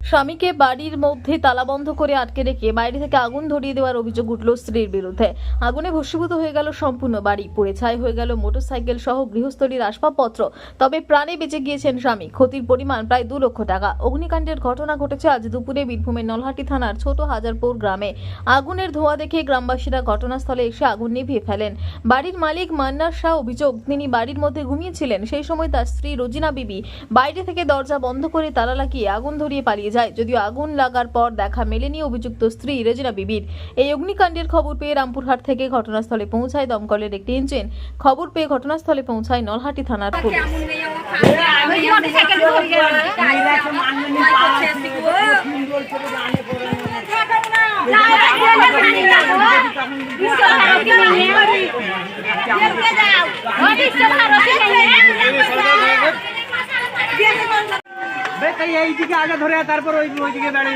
স্বামীকে বাড়ির মধ্যে তালাবন্ধ করে আটকে রেখে বাইরে থেকে আগুন ধরিয়ে দেওয়ার অভিযোগ উঠল স্ত্রীর বিরুদ্ধে। আগুনে ভস্মীভূত হয়ে গেল সম্পূর্ণ বাড়ি, পুড়ে ছাই হয়ে গেল মোটরসাইকেল সহ গৃহস্থলীর আসবাবপত্র। তবে প্রাণে বেঁচে গিয়েছেন স্বামী। ক্ষতির পরিমাণ প্রায় 2 লক্ষ টাকা। অগ্নিকাণ্ডের ঘটনা ঘটেছে আজ দুপুরে বীরভূমের নলহাটি থানার ছোট হাজারপুর গ্রামে। আগুনের ধোঁয়া দেখে গ্রামবাসীরা ঘটনাস্থলে এসে আগুন নিভিয়ে ফেলেন। বাড়ির মালিক মান্নার শাহ অভিযোগ, তিনি বাড়ির মধ্যে ঘুমিয়েছিলেন। সেই সময় তার স্ত্রী রোজিনা বিবি বাইরে থেকে দরজা বন্ধ করে তালা লাগিয়ে আগুন ধরিয়ে পালিয়ে যায়। যদিও আগুন লাগার পর দেখা মেলেনি অভিযুক্ত স্ত্রী রোজিনা বিবির। এই অগ্নিকাণ্ডের খবর পেয়ে রামপুরহাট থেকে ঘটনাস্থলে পৌঁছায় দমকলের একটি ইঞ্জিন। খবর পেয়ে ঘটনাস্থলে পৌঁছায় নলহাটি থানার পুলিশ। এইদিকে আগে ধরে তারপর ওইদিকে বেড়ে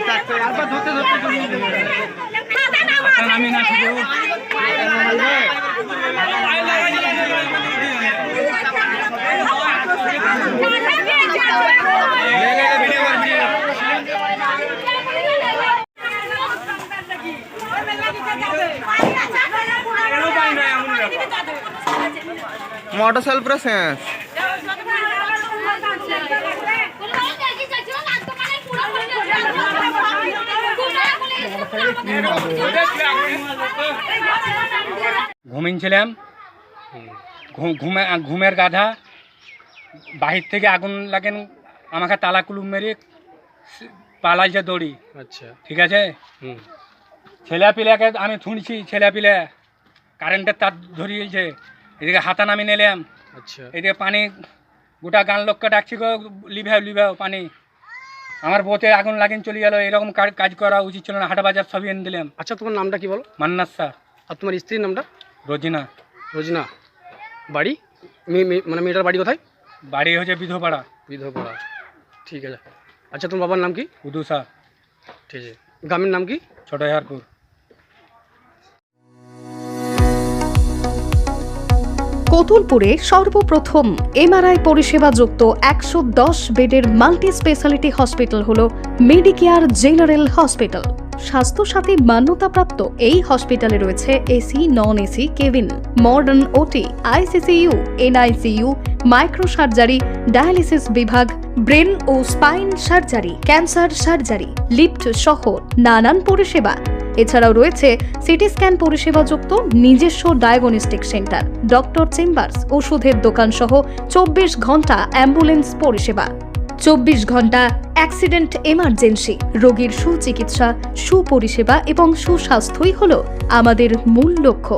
তারপর ধরতে আমি না मोटरसाइकिल पूरा सेंस ঘুমিয়েছিলাম, ঘুমের গাধা বাহির থেকে আগুন লাগেন, আমাকে তালা কুলুম মেরে পালাইছে দড়ি। আচ্ছা, ঠিক আছে। ছেলে পিলাকে আমি শুনছি, ছেলে পিলে কারেন্টের তার ধরিয়েছে। এদিকে হাতা নামি নিলাম। আচ্ছা, এদিকে পানি গোটা গান লোককে ডাকছি, গো লিভাও পানি। আমার বউতে আগুন লাগিয়ে চলে গেল। এরকম কাজ করা উচিত ছিল না। হাটা বাজার সবই এনে দিলাম। আচ্ছা, তোমার নামটা কি বলো? মান্নার শাহ। আর তোমার স্ত্রীর নামটা? রোজিনা। রোজিনা। বাড়ি মানে মেয়েটার বাড়ি কোথায়? বাড়ি হচ্ছে বিধপাড়া। বিধপাড়া, ঠিক আছে। আচ্ছা, তোমার বাবার নাম কি? উদু শাহ। ঠিক আছে। গ্রামের নাম কি? ছোট হাজারপুর। কতুলপুরে সর্বপ্রথম এমআরআই পরিষেবা যুক্ত 110 বেডের মাল্টি স্পেশালিটি হসপিটাল হল মেডিকেয়ার জেনারেল হসপিটাল। স্বাস্থ্যসাথী মান্যতাপ্রাপ্ত এই হসপিটালে রয়েছে AC, non AC cabin, modern OT, ICCU, NICU, micro surgery, dialysis বিভাগ, ব্রেন ও spine surgery, cancer surgery, lift সহ নানান পরিষেবা। এছাড়াও রয়েছে সিটি স্ক্যান পরিষেবাযুক্ত নিজস্ব ডায়াগনস্টিক সেন্টার, ডক্টর চেম্বার্স, ওষুধের দোকান সহ 24 ঘন্টা অ্যাম্বুলেন্স পরিষেবা, 24 ঘন্টা অ্যাক্সিডেন্ট এমার্জেন্সি। রোগীর সুচিকিৎসা, সুপরিষেবা এবং সুস্বাস্থ্যই হল আমাদের মূল লক্ষ্য।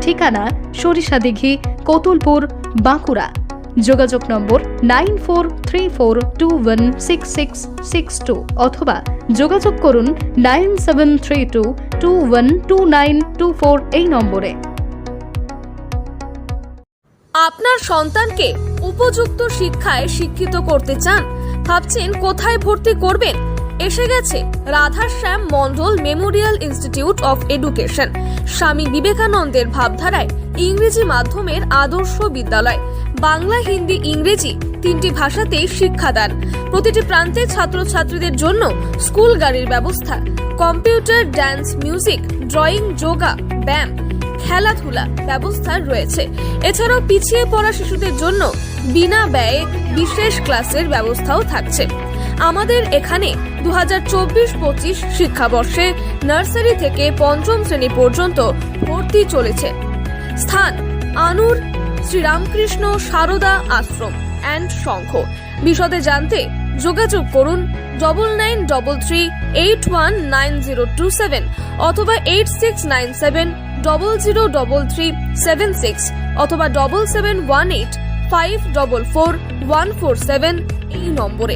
ঠিকানা সরিষাদিঘি, কতুলপুর, বাঁকুড়া। যোগাযোগ নম্বর 9434216662 অথবা যোগাযোগ করুন 9732212924 এই নম্বরে। আপনার সন্তানকে উপযুক্ত শিক্ষায় শিক্ষিত করতে চান? ভাবছেন কোথায় ভর্তি করবেন? এসে গেছে Radhashyam Mondal Memorial institute of education, স্বামী বিবেকানন্দের ভাবধারায় ইংরেজি মাধ্যমের আদর্শ বিদ্যালয়। বাংলা, হিন্দি, ইংরেজি 3টি ভাষাতেই শিক্ষাদান। প্রতিটি প্রান্তে ছাত্রছাত্রীদের জন্য স্কুল গাড়ির ব্যবস্থা। Computer, dance, music, drawing, yoga, ব্যায়াম, খেলাধুলা ব্যবস্থা রয়েছে। এছাড়াও পিছিয়ে পড়া শিশুদের জন্য বিনা ব্যয়ে বিশেষ ক্লাসের ব্যবস্থাও থাকছে। আমাদের এখানে 2024-25 শিক্ষাবর্ষে নার্সারি থেকে 5ম শ্রেণী পর্যন্ত ভর্তি চলেছে। স্থান আনুর শ্রীরামকৃষ্ণ সারদা আশ্রম অ্যান্ড সংঘ। বিশদে জানতে যোগাযোগ করুন 9933819027 অথবা 8697003376 অথবা 7718544147 এই নম্বরে।